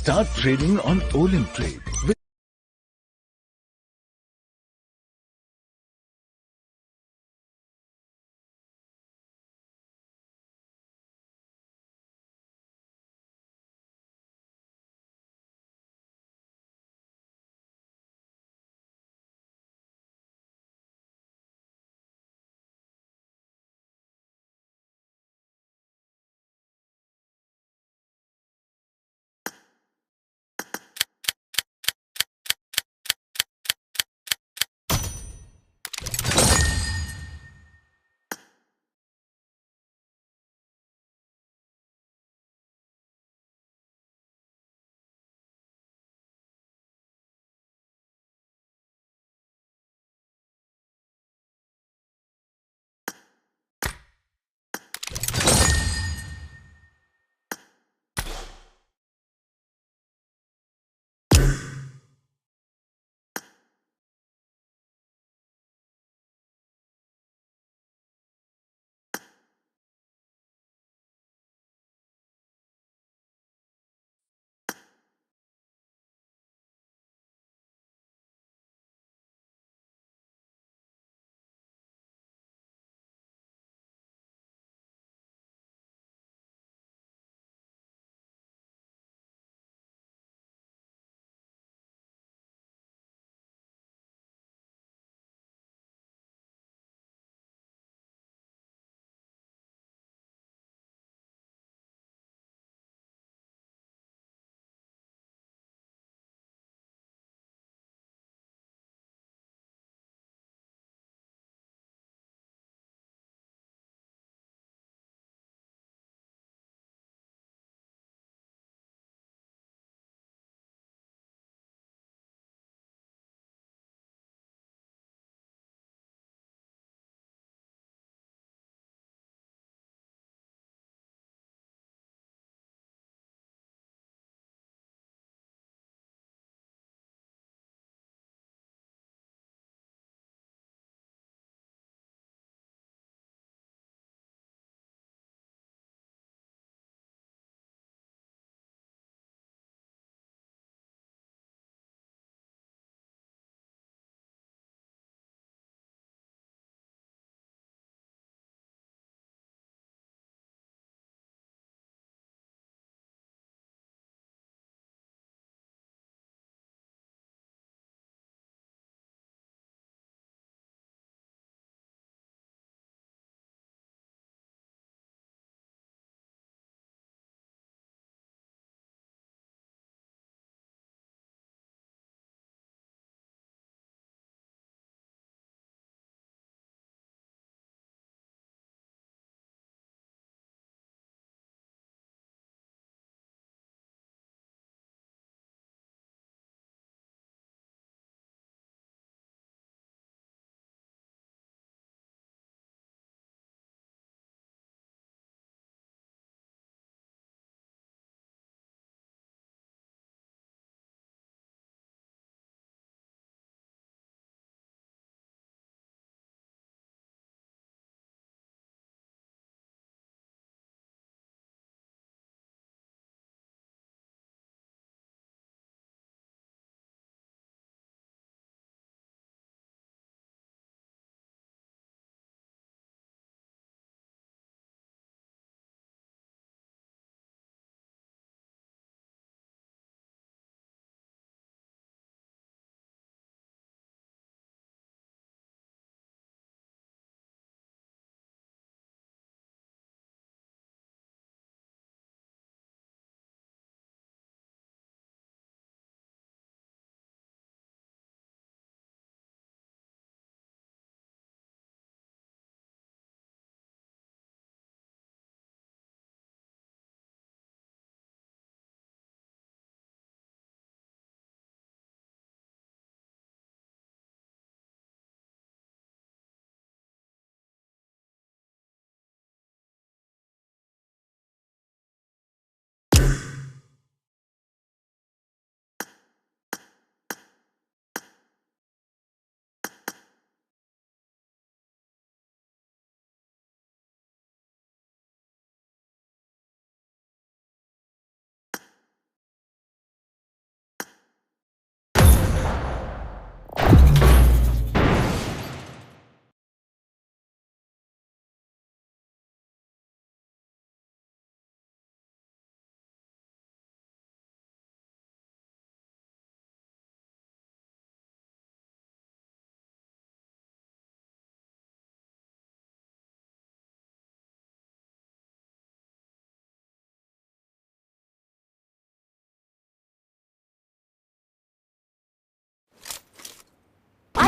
Start trading on Trade.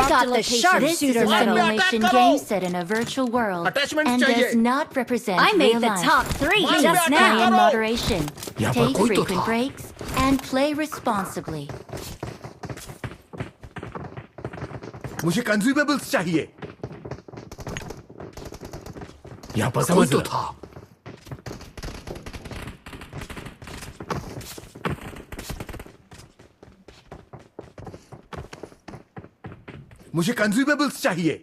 got the sharpshooter This is a medal. simulation game set in a virtual world Attachments and चाहिए। does not represent I made real the life. top 3 Please just play Play in now. moderation. यहाँ पर Take कोई तो frequent था। breaks and play responsibly. मुझे consumables चाहिए। यहाँ पर कोई तो था। मुझे कंज्यूमेबल्स चाहिए।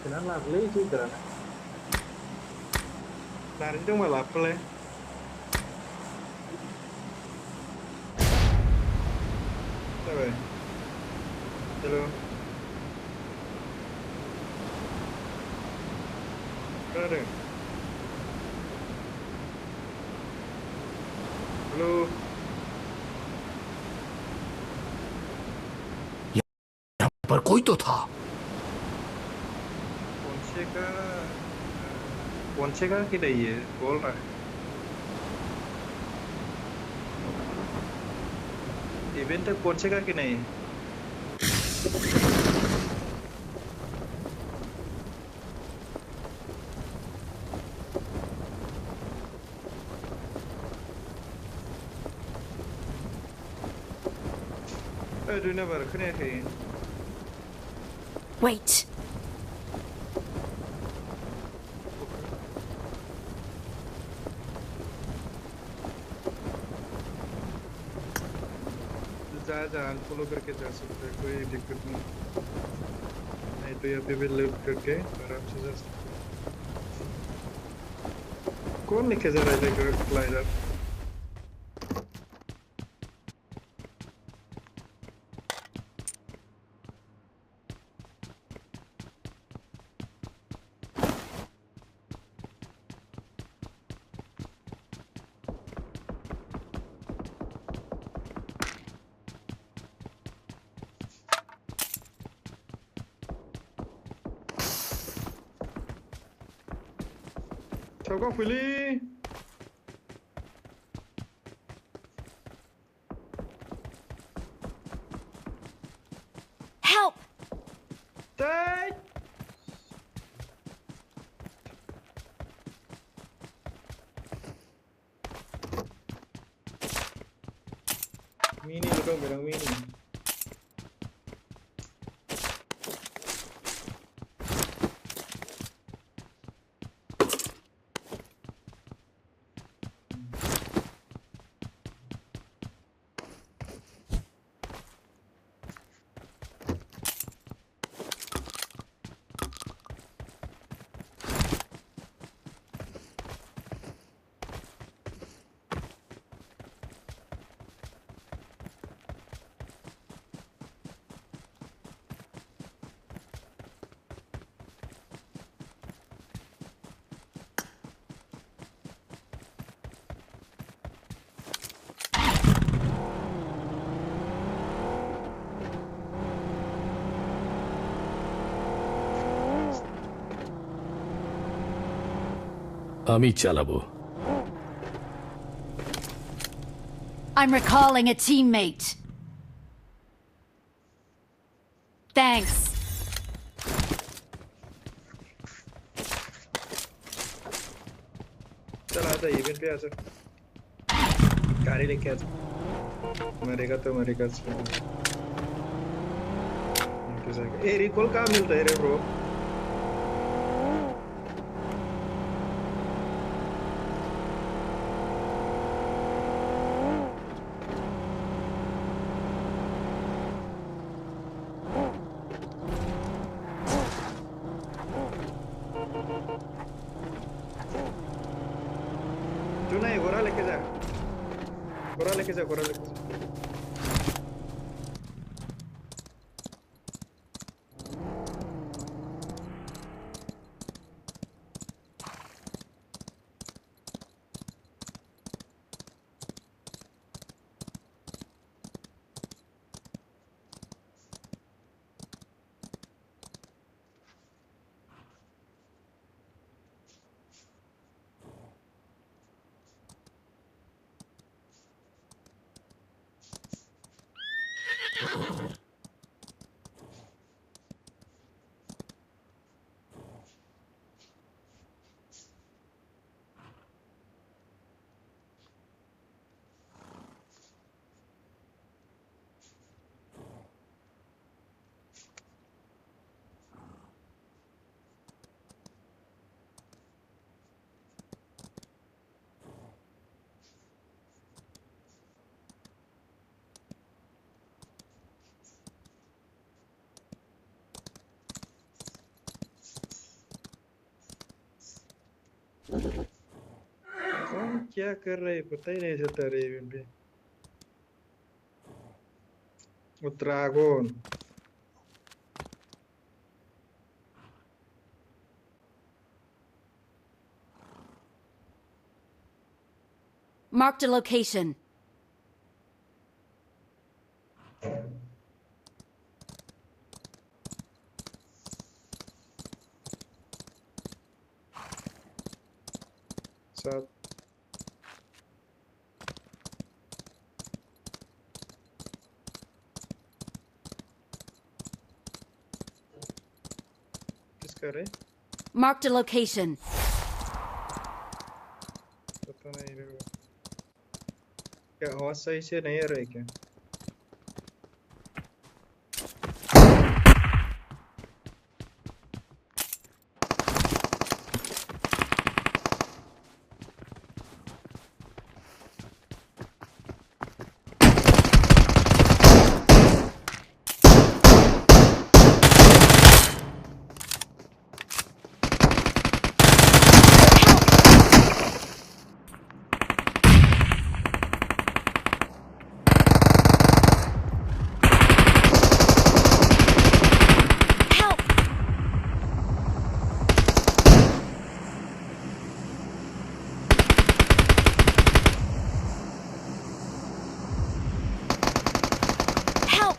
Sekarang lari juga. Lari itu malah play. Coba. Halo. Ada. Halo. यहाँ पर कोई तो था। कौन से का कि नहीं है बोल रहा है इवेंट कौन से का कि नहीं दुनिया भर खोनायाखै Wait. जा अनफॉलो करके जा सकते हैं कोई दिक्कत नहीं तो यहाँ पे भी लिव करके आराम से जा सकते हैं कौन लेके जा रहा है लेकर ग्लाइडर 저거 불리 Help! 땡 미니 이거 뭐랑 미니 আমি চালাবো। I'm recalling a teammate. Thanks. चल आजा इवेंट पे आजा गाड़ी लेके आजा मरेगा तो मरेगा ए रिकॉल कहाँ मिलता है रे ब्रो जो नहीं घोड़ा लेके जा घोड़ा लेके जा घोड़ा लेके जा कौन क्या कर रहे हैं पता ही नहीं चलता रेवन पे ड्रैगन Marked a location. साथ किस कर रहे Marked a location. पता नहीं मेरे को क्या आवाज सही से नहीं आ रहा है क्या Help! Help!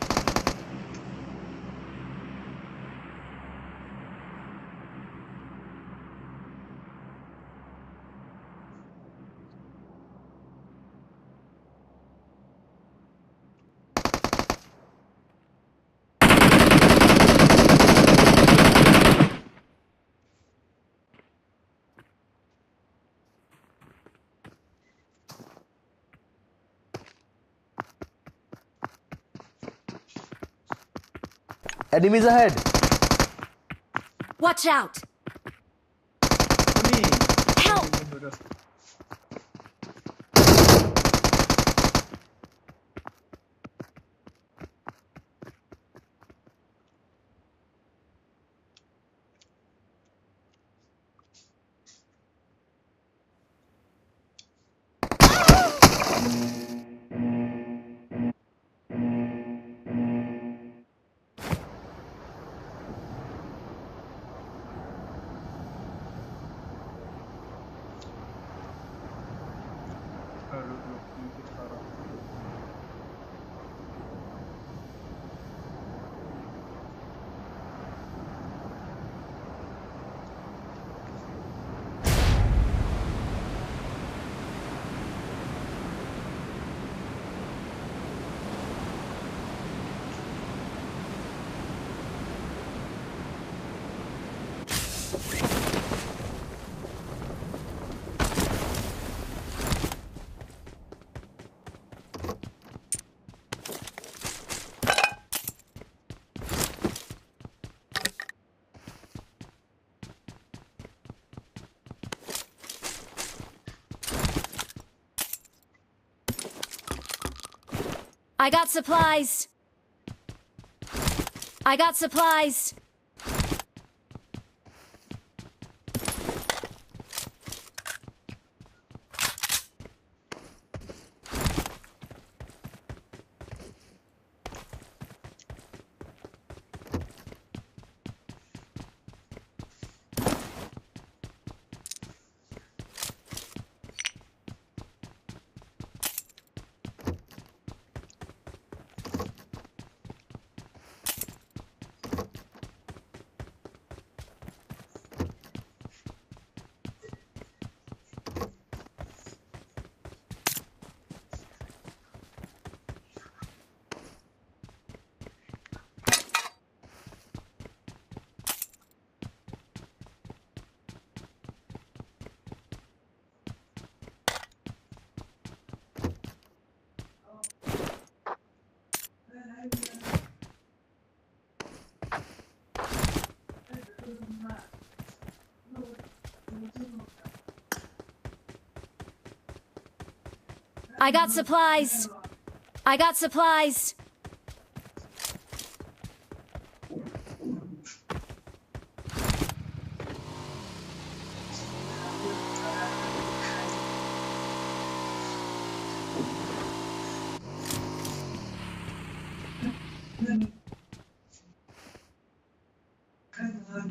Enemies ahead! Watch out! Help! I got supplies. I got supplies. I got supplies. I got supplies. क्या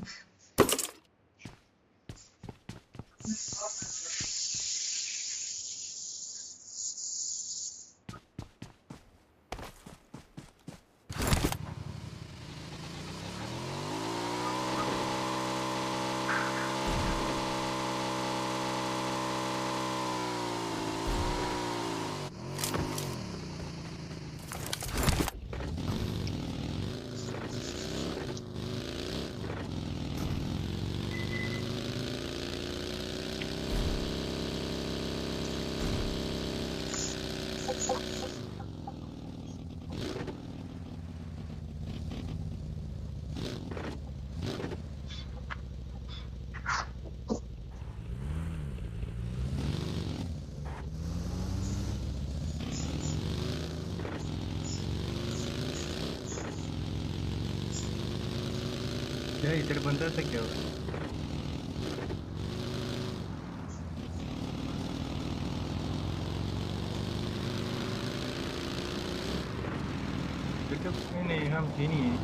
इधर बंदा था क्या? नहीं हम थे नहीं।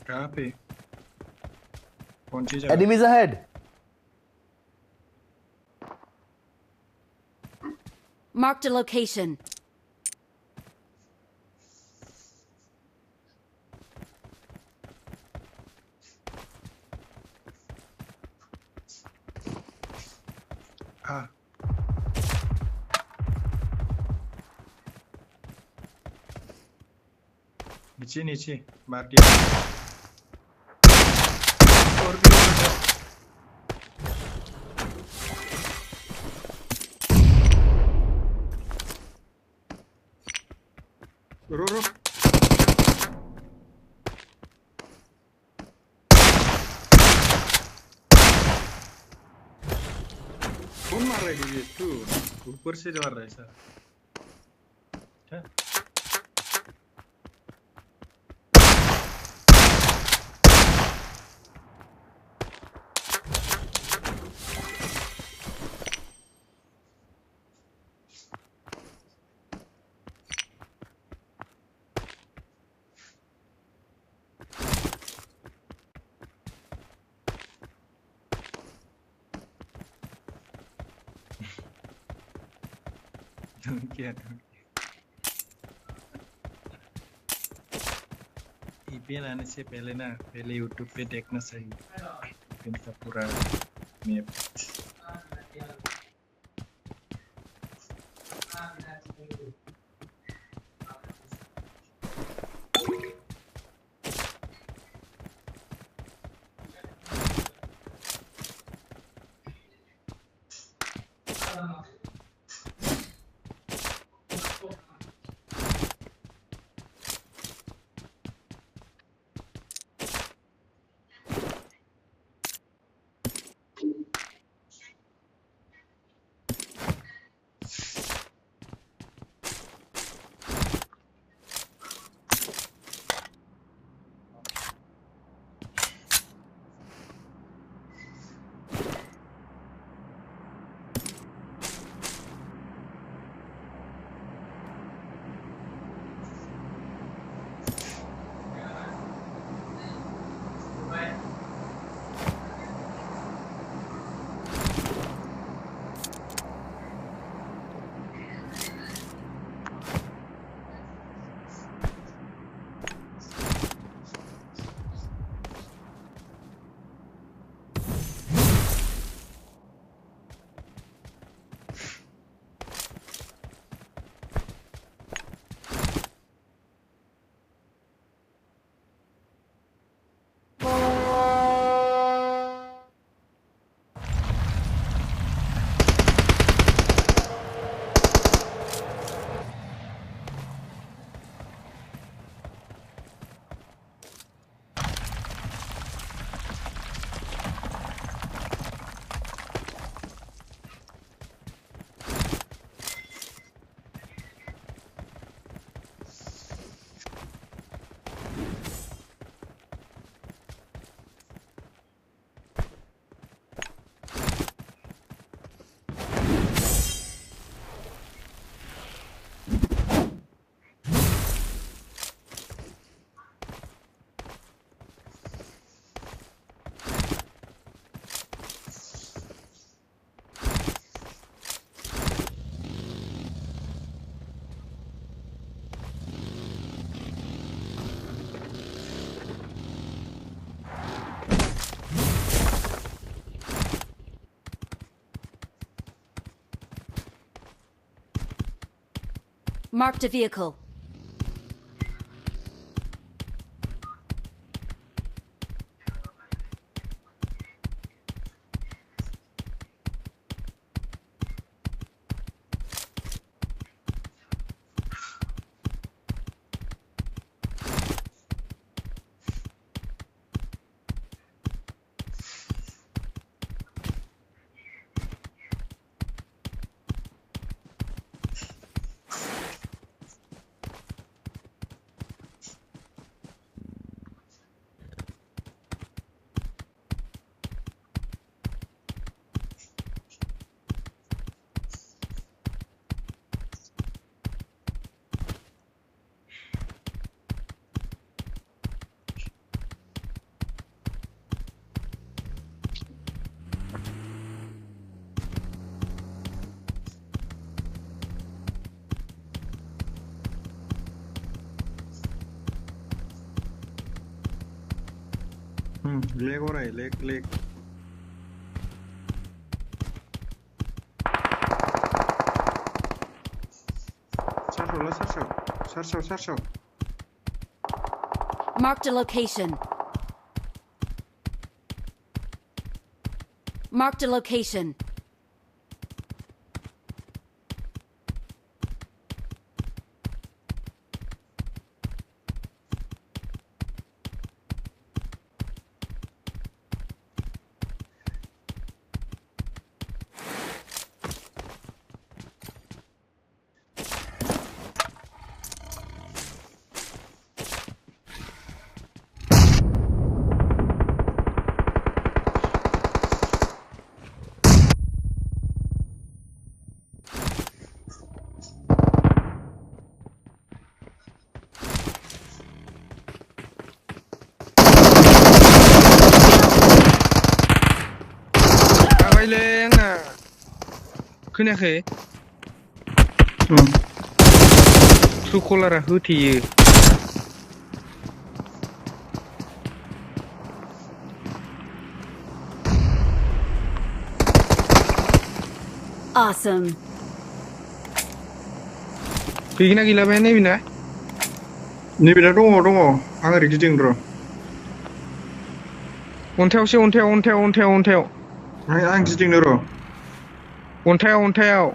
कहाँ पे? कौन सी जगह? Enemies ahead. Marked a location. हाँ। नीचे नीचे मार दिया। और भी ऊपर है। रो कौन मार रहा है ये? तू ऊपर से मार रहा है सर। क्या? क्या? ईपीएल आने से पहले ना यूट्यूब पे देखना चाहिए इनका पूरा map. Marked a vehicle. Leg हो रहा है leg सरसो Marked a location. Marked a location. खोनायाखै ट्रु कलारा होथेयो Awesome. गैगोना गैला बे नैबेना दङ आं ओरै गिदिं र' अन्थायाव आं गिदिंनो र' अन्थायाव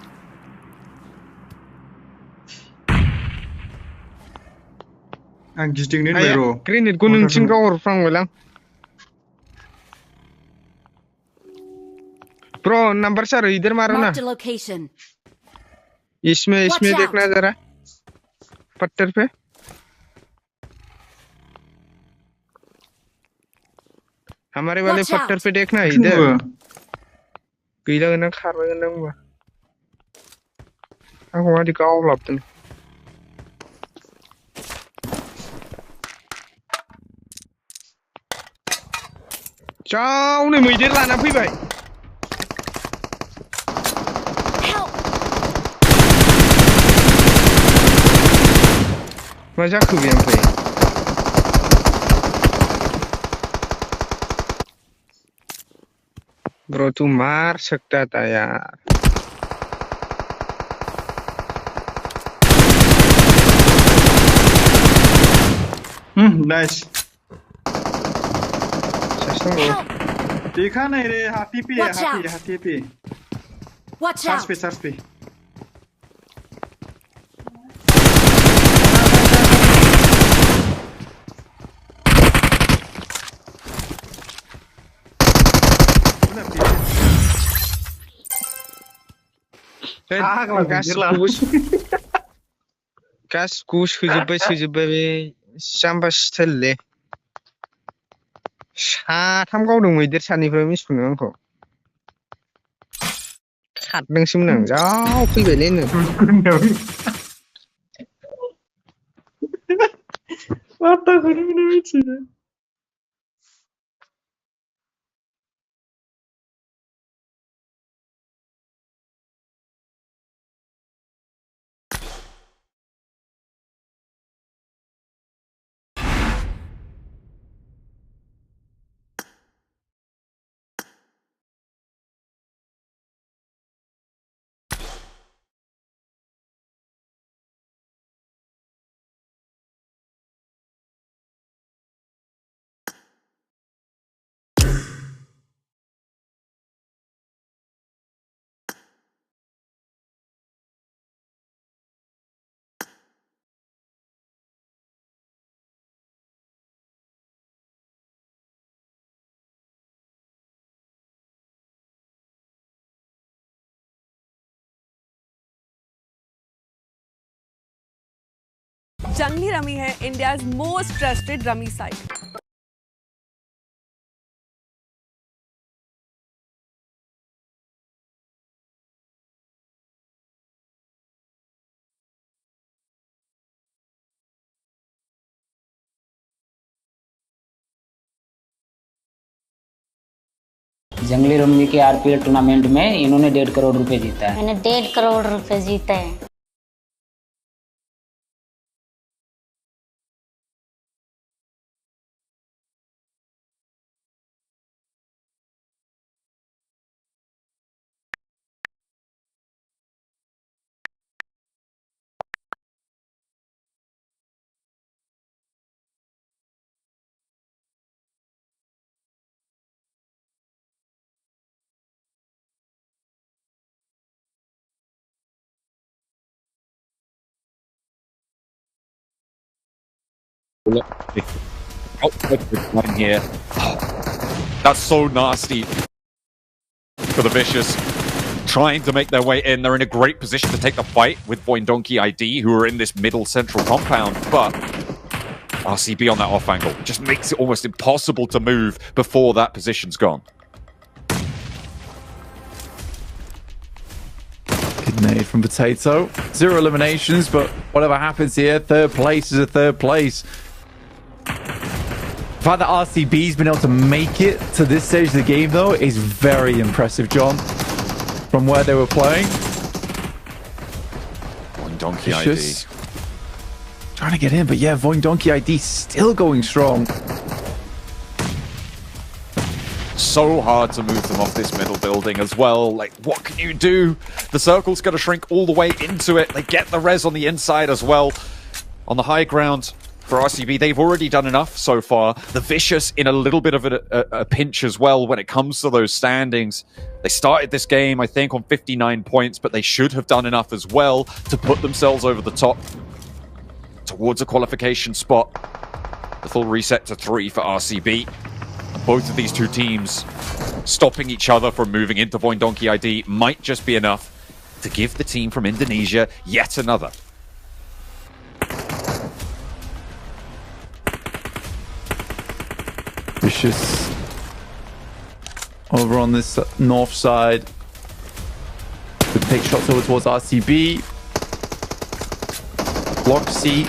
आं गिदिंनो होनबाय र' ग्रेनेडखौ नोंथिं गावहरफ्रांबायलां ब्रो नंबर सर इधर मारो ना Marked a location. इसमें Watch out. देखना जरा पत्थर पे हमारे वाले Watch पत्थर out. पे देखना इधर गैला गोना खारबाय गोना होनबा आंखौ मादि गावलाबदों जाव नै मैदेर लाना फैबाय Help. मा जाखो बे ओमफ्राय ब्रो तू मार सकता था यार नाइस Help. देखा नहीं रे हाथी पे Watch out. हाथी पे Watch out. चार्ज पे गासिखौबो सोजोब्बाय बे जाम्बा स्टाइललै साथाम गावदों मैदेर सानिफ्राय मिथिगौ आंखौ खारदोंसोमोन आं जाव फैबायलै नो पात्ताखौनो मिथियो जंगली रमी है India's most trusted rummy site. जंगली रमी के आरपीएल टूर्नामेंट में इन्होंने 1.5 करोड़ रुपए जीता है। मैंने 1.5 करोड़ रुपए जीते हैं। One here. That's so nasty for the Vicious. Trying to make their way in. They're in a great position to take the fight with Boindonkey ID, who are in this middle central compound. But RCB on that off angle just makes it almost impossible to move before that position's gone. Good nade from Potato. 0 eliminations, but whatever happens here, third place is a third place. The fact that RCB's been able to make it to this stage of the game, though, is very impressive, John, from where they were playing. Boindonkey ID. Trying to get in, but yeah, Boindonkey ID still going strong. So hard to move them off this middle building as well. Like, what can you do? The circle's going to shrink all the way into it. They get the res on the inside as well. On the high ground for RCB, they've already done enough so far. The Vicious in a little bit of a pinch as well when it comes to those standings. They started this game, I think, on 59 points, but they should have done enough as well to put themselves over the top towards a qualification spot. The full reset to 3 for RCB. Both of these two teams stopping each other from moving into Boindonkey ID might just be enough to give the team from Indonesia yet another. Vicious over on this north side. Could take shots over towards RCB. Block C.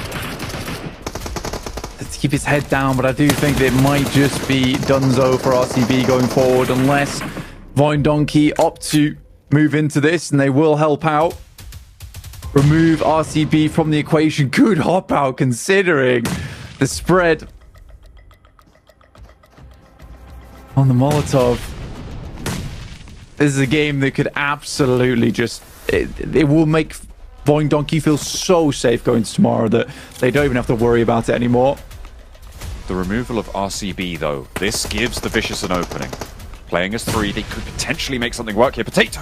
To keep his head down, but I do think that it might just be Dunzo for RCB going forward unless Boindonkey opt to move into this, and they will help out. Remove RCB from the equation. Good hop out considering the spread on the Molotov. This is a game that could absolutely just... It will make Boindonkey feel so safe going to tomorrow that they don't even have to worry about it anymore. The removal of RCB, though, this gives the Vicious an opening. Playing as 3, they could potentially make something work here. Potato,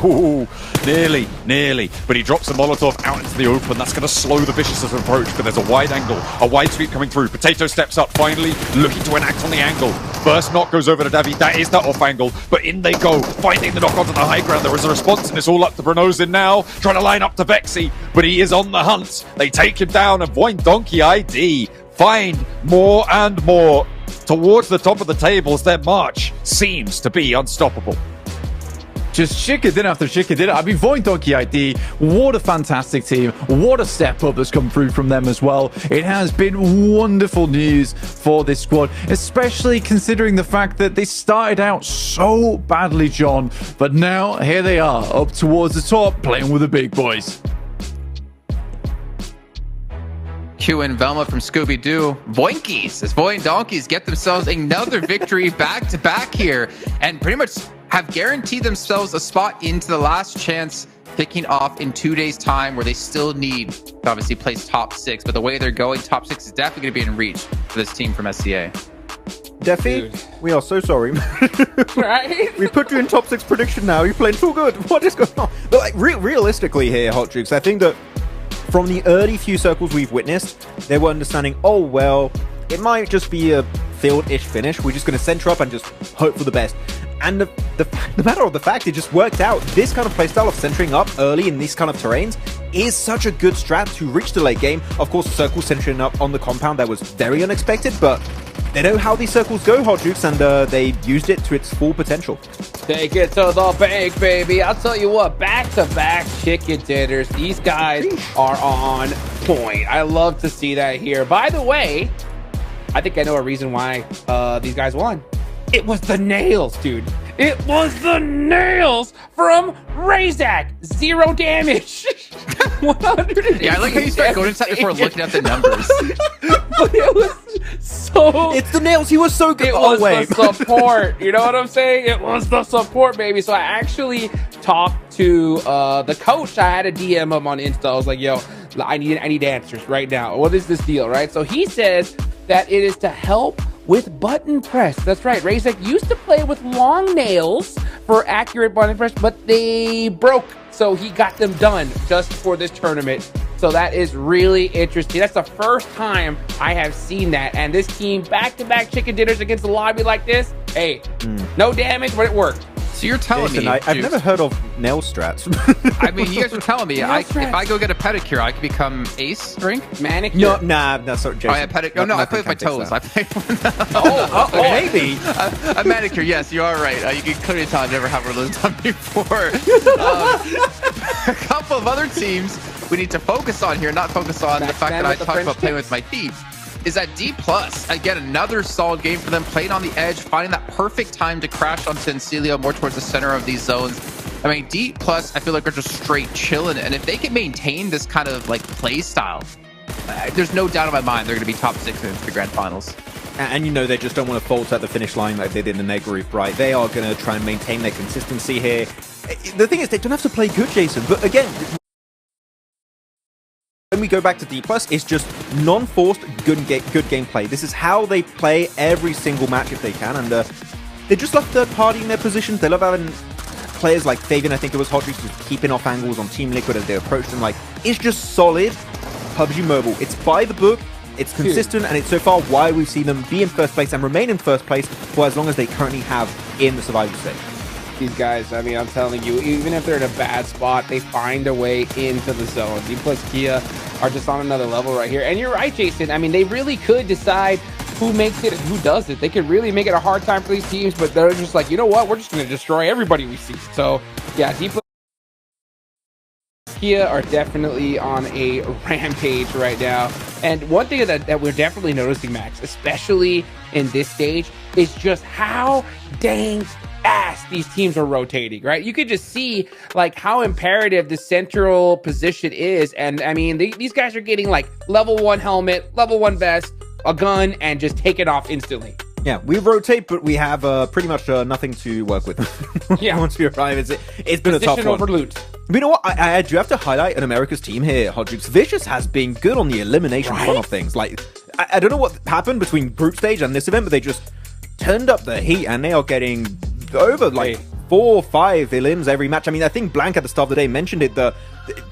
ooh, nearly. But he drops a Molotov out into the open. That's going to slow the Vicious' approach, but there's a wide angle, a wide sweep coming through. Potato steps up, finally looking to enact on the angle. First knock goes over to DEVID. That is that off angle, but in they go, finding the knock onto the high ground. There is a response, and it's all up to Bronozin now, trying to line up to Vexy, but he is on the hunt. They take him down, and Boindonkey ID find more and more towards the top of the tables. Their march seems to be unstoppable. Just chicken after chicken. I mean, Boindonkey ID, what a fantastic team. What a step up that's come through from them as well. It has been wonderful news for this squad, especially considering the fact that they started out so badly, John. But now, here they are, up towards the top, playing with the big boys. Q and Velma from Scooby-Doo. Boinkies, as Boindonkeys get themselves another victory back-to-back here, and pretty much have guaranteed themselves a spot into the last chance, kicking off in 2 days' time, where they still need to obviously place top 6. But the way they're going, top 6 is definitely going to be in reach for this team from SCA. Defi, we are so sorry. Right? We put you in top 6 prediction now. You're playing too good. What is going on? But like, realistically here, Hot Jukes, I think that from the early few circles we've witnessed, they were understanding, oh, well, it might just be a field-ish finish. We're just going to center up and just hope for the best. And the matter of the fact, it just worked out. This kind of playstyle of centering up early in these kind of terrains is such a good strat to reach the late game. Of course, Circle centering up on the compound, that was very unexpected, but they know how these circles go, Hot Jukes, and they used it to its full potential. Take it to the bank, baby. I'll tell you what, back-to-back chicken dinners. These guys are on point. I love to see that here. By the way, I think I know a reason why these guys won. It was the nails, dude. It was the nails from Razak. 0 damage. 100. Yeah, I like how you start going into that before looking at the numbers. But it was so... It's the nails. He was so good. It was the support. You know what I'm saying? It was the support, baby. So I actually talked to the coach. I had a DM him on Insta. I was like, yo, I need answers right now. What is this deal, right? So he says that it is to help with button press. That's right. Razak used to play with long nails for accurate button press, but they broke. So he got them done just for this tournament. So that is really interesting. That's the first time I have seen that. And this team, back-to-back chicken dinners against the lobby like this, hey, no damage, but it worked. So you're telling me... I've never heard of nail strats. I mean, you guys are telling me, if I go get a pedicure, I can become ace drink? Manicure? No, nah, that's not Jason. Oh, yeah, pedicure. Oh, no, I play with my toes. I play maybe. A manicure, yes, you are right. You can clearly tell I've never had one of those done before. A couple of other teams we need to focus on here, not focus on the fact that I talked about playing with my feet, is that D+. Again, another solid game for them, playing on the edge, finding that perfect time to crash onto Encilio more towards the center of these zones. I mean, D+, I feel like they're just straight chilling, and if they can maintain this kind of like play style, there's no doubt in my mind they're going to be top 6 in the grand finals. And you know, they just don't want to falter at the finish line like they did in the Neg group, right? They are going to try and maintain their consistency here. The thing is, they don't have to play good, Jason, but again, when we go back to D+, it's just non-forced good gameplay. This is how they play every single match if they can, and they just love third party in their positions. They love having players like Fabian, I think it was Hot Jukes, just keeping off angles on Team Liquid as they approach them. Like, it's just solid PUBG Mobile. It's by the book, it's consistent, and it's so far why we've seen them be in first place and remain in first place for as long as they currently have in the survival stage. These guys, I mean, I'm telling you, even if they're in a bad spot, they find a way into the zone. D+ Kia are just on another level right here. And you're right, Jason. I mean, they really could decide who makes it and who doesn't. They could really make it a hard time for these teams, but they're just like, you know what? We're just going to destroy everybody we see. So, yeah, D+ Kia are definitely on a rampage right now. And one thing that we're definitely noticing, Max, especially in this stage, is just how dang fast these teams are rotating, right? You could just see like how imperative the central position is. And I mean, these guys are getting like level 1 helmet, level 1 vest, a gun, and just take it off instantly. Yeah, we rotate, but we have pretty much nothing to work with. Yeah. Once we arrive, it's been a tough one. Over loot. But you know what? I do have to highlight an America's team here, Hot Jukes. Vicious has been good on the elimination front of things. Like, I don't know what happened between group stage and this event, but they just turned up the heat, and they are getting over like 4 or 5 elims every match. I mean, I think Blank at the start of the day mentioned it.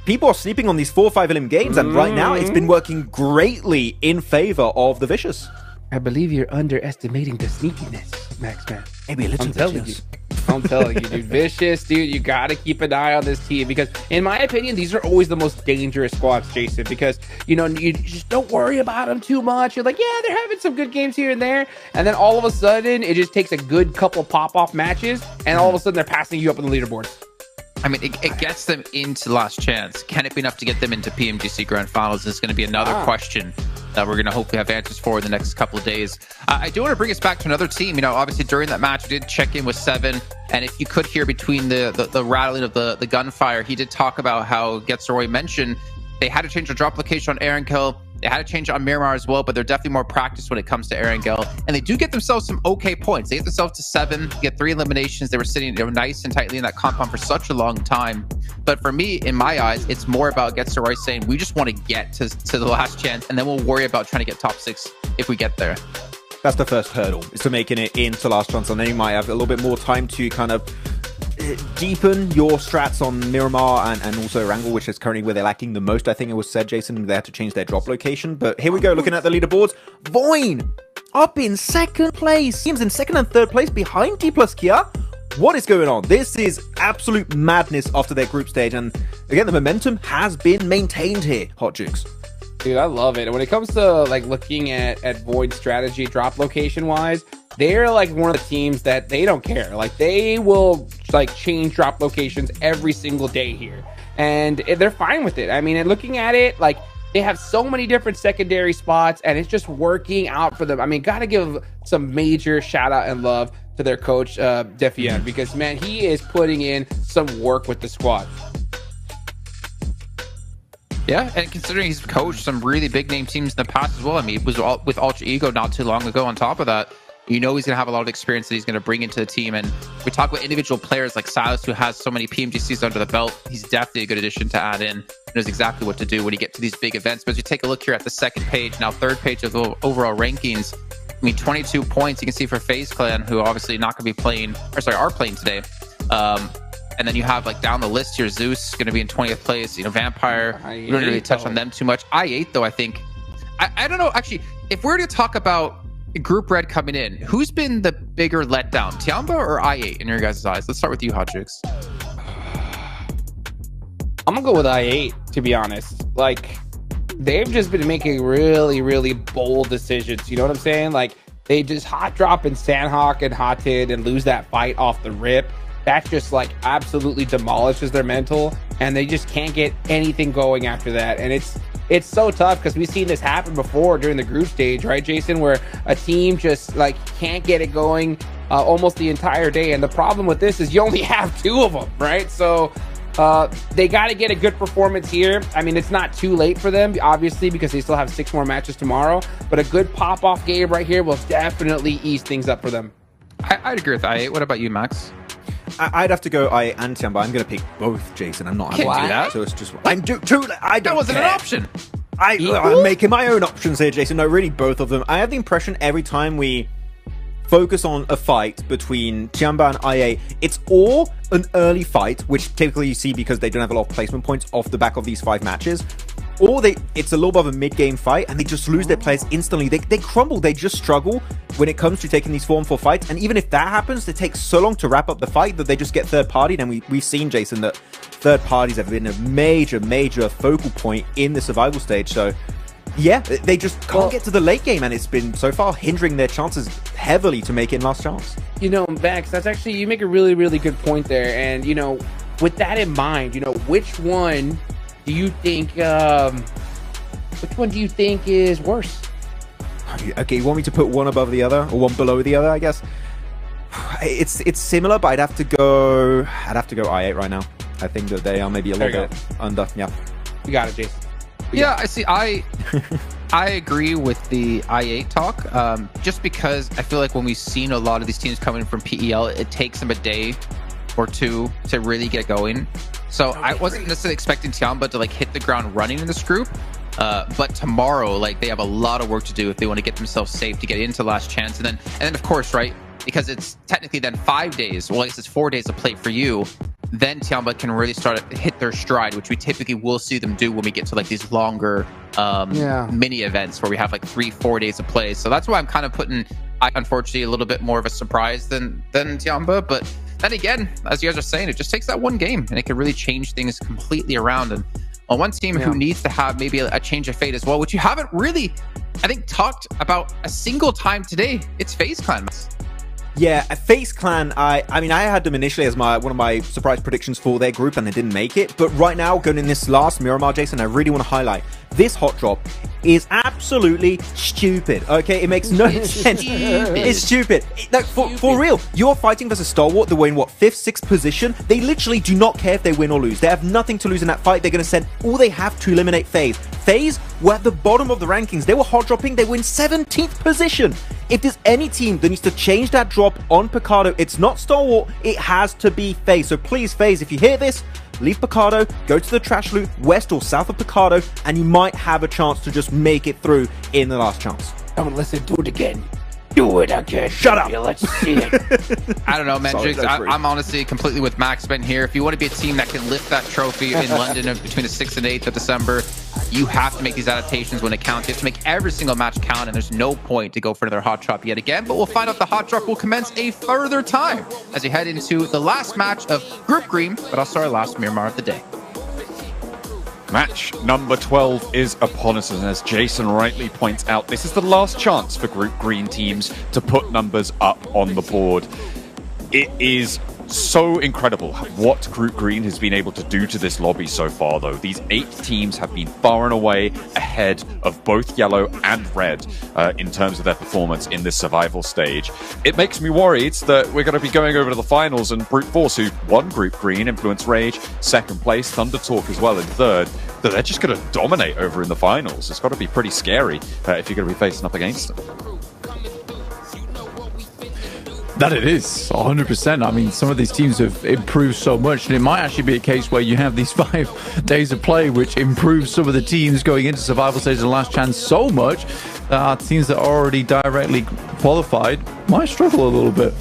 People are sleeping on these 4 or 5 elim games, and right now it's been working greatly in favor of the Vicious. I believe you're underestimating the sneakiness, Max, man. Maybe a little bit. I'm telling you, dude. Vicious, dude, you got to keep an eye on this team because, in my opinion, these are always the most dangerous squads, Jason, because, you know, you just don't worry about them too much. You're like, yeah, they're having some good games here and there. And then all of a sudden, it just takes a good couple pop-off matches, and all of a sudden, they're passing you up on the leaderboards. I mean, it gets them into last chance. Can it be enough to get them into PMGC Grand Finals? This is going to be another question that we're going to hopefully have answers for in the next couple of days. I do want to bring us back to another team. You know, obviously during that match, we did check in with Seven. And if you could hear between the rattling of the gunfire, he did talk about how GYROSCOPE mentioned they had to change the drop location on Erangel. They had to change it on Miramar as well, but they're definitely more practiced when it comes to Erangel. And they do get themselves some okay points. They get themselves to 7, get 3 eliminations. They were sitting nice and tightly in that compound for such a long time. But for me, in my eyes, it's more about GYROSCOPE saying, we just want to get to the last chance, and then we'll worry about trying to get top 6 if we get there. That's the first hurdle, is to making it into last chance, and then you might have a little bit more time to kind of deepen your strats on Miramar and also Erangel, which is currently where they're lacking the most. I think it was said, Jason, they had to change their drop location. But here we go, looking at the leaderboards. Voin up in 2nd place. Teams in 2nd and 3rd place behind D+ Kia. What is going on? This is absolute madness after their group stage, and again, the momentum has been maintained here, Hot Jukes. Dude, I love it. And when it comes to like looking at Void strategy, drop location wise, they're like one of the teams that they don't care. Like they will like change drop locations every single day here, and they're fine with it. I mean, and looking at it, like they have so many different secondary spots, and it's just working out for them. I mean, gotta give some major shout out and love to their coach, DEVID, because man, he is putting in some work with the squad. Yeah, and considering he's coached some really big name teams in the past as well. I mean, he was with Ultra Ego not too long ago. On top of that, you know he's going to have a lot of experience that he's going to bring into the team. And we talk about individual players like Silas, who has so many PMGCs under the belt. He's definitely a good addition to add in. He knows exactly what to do when you get to these big events. But as you take a look here at the second page, now third page of the overall rankings, I mean, 22 points you can see for FaZe Clan, who obviously not going to be playing, or sorry, are playing today. And then you have like down the list here, Zeus going to be in 20th place. You know, Vampire, we don't really touch on them too much. I8 though, I think, I don't know. Actually, if we're to talk about Group Red coming in, who's been the bigger letdown, Tiamba or I8 in your guys' eyes? Let's start with you, Hot Jukes. I'm gonna go with I8, to be honest. Like, they've just been making really, really bold decisions. You know what I'm saying? Like, they just hot drop in Sandhawk and Hotted and lose that fight off the rip. That just like absolutely demolishes their mental, and they just can't get anything going after that. And it's so tough because we've seen this happen before during the group stage, right, Jason, where a team just like can't get it going almost the entire day. And the problem with this is you only have two of them, right? So they got to get a good performance here. I mean, it's not too late for them, obviously, because they still have 6 more matches tomorrow. But a good pop-off game right here will definitely ease things up for them. I'd agree with I8. What about you, Max? I'd have to go I and Tiamba. I'm going to pick both, Jason. I'm not having to do that. So it's just I'm too. I don't. That wasn't care. an option. I'm making my own options here, Jason. No, really, both of them. I have the impression every time we focus on a fight between Tiamba and IA, it's or an early fight, which typically you see because they don't have a lot of placement points off the back of these 5 matches, or it's a little bit of a mid-game fight and they just lose their players instantly. They crumble. They just struggle when it comes to taking these 4-on-4 fights. And even if that happens, it takes so long to wrap up the fight that they just get third-partied. And we've seen, Jason, that third parties have been a major, major focal point in the survival stage. So yeah, they just can't get to the late game, and it's been so far hindering their chances heavily to make it in last chance. You know, Max, that's actually, you make a really, really good point there. And, you know, with that in mind, you know, which one do you think is worse? Okay, you want me to put one above the other, or one below the other, I guess? It's similar, but I'd have to go I8 right now. I think that they are maybe a little bit under. Yeah. You got it, Jason. Yeah, I see. I agree with the I8 talk, just because I feel like when we've seen a lot of these teams coming from PEL, it takes them a day or two to really get going. So I wasn't necessarily expecting Tiamba to like hit the ground running in this group, but tomorrow, like, they have a lot of work to do if they want to get themselves safe to get into last chance. And then of course, right, because it's technically then 5 days, well, I guess it's 4 days of play for you, then Tiamba can really start to hit their stride, which we typically will see them do when we get to like these longer mini events where we have like 3-4 days of play. So that's why I'm kind of putting, unfortunately, a little bit more of a surprise than Tiamba. But then again, as you guys are saying, it just takes that one game and it can really change things completely around. And on one team who needs to have maybe a change of fate as well, which you haven't really, I think, talked about a single time today, it's FaZe Clan. Yeah, FaZe Clan, I mean, I had them initially as one of my surprise predictions for their group, and they didn't make it. But right now, going in this last Miramar, Jason, I really want to highlight this hot drop is absolutely stupid. Okay, it makes no sense. It's stupid. For real, you're fighting versus Stalwart. They were in what, 5th, 6th position. They literally do not care if they win or lose. They have nothing to lose in that fight. They're going to send all they have to eliminate FaZe. FaZe were at the bottom of the rankings. They were hot dropping. They were in 17th position. If there's any team that needs to change that drop on Picardo, it's not Stalwart. It has to be FaZe. So please, FaZe, if you hear this, leave Picardo, go to the trash loot west or south of Picardo, and you might have a chance to just make it through in the last chance. Come on, listen, do it again. Do it again. Shut up. Let's see it. I don't know, man. I'm honestly completely with Max Ben here. If you want to be a team that can lift that trophy in London between the 6th and 8th of December, you have to make these adaptations when it counts. You have to make every single match count, and there's no point to go for another hot drop yet again. But we'll find out the hot drop will commence a further time as we head into the last match of Group Green, but also our last Miramar of the day. Match number 12 is upon us, and as Jason rightly points out, this is the last chance for Group Green teams to put numbers up on the board. It is so incredible what Group Green has been able to do to this lobby so far, though. These 8 teams have been far and away ahead of both yellow and red in terms of their performance in this survival stage. It makes me worried that we're going to be going over to the finals, and Brute Force, who won Group Green, Influence Rage, second place, Thunder Talk as well in third, that they're just going to dominate over in the finals. It's got to be pretty scary if you're going to be facing up against them. That it is, 100%. I mean, some of these teams have improved so much, and it might actually be a case where you have these 5 days of play, which improves some of the teams going into survival stage and last chance so much that our teams that are already directly qualified might struggle a little bit.